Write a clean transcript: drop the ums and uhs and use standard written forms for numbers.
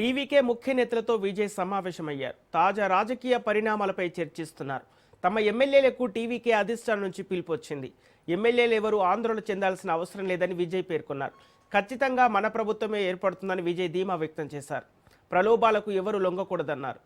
TVK ముఖ్య నేతలతో విజయ్ సమావేశమయ్యారు. తాజా రాజకీయ పరిణామాలపై చర్చిస్తున్నారు. తమ ఎమ్మెల్యేలకు టీవీకే అధిష్టానం నుంచి పిలుపొచ్చింది. ఎమ్మెల్యేలు ఎవరూ ఆందోళన చెందాల్సిన అవసరం లేదని విజయ్ పేర్కొన్నారు. ఖచ్చితంగా మన ప్రభుత్వమే ఏర్పడుతుందని విజయ్ ధీమా వ్యక్తం చేశారు. ప్రలోభాలకు ఎవరూ లొంగకూడదన్నారు.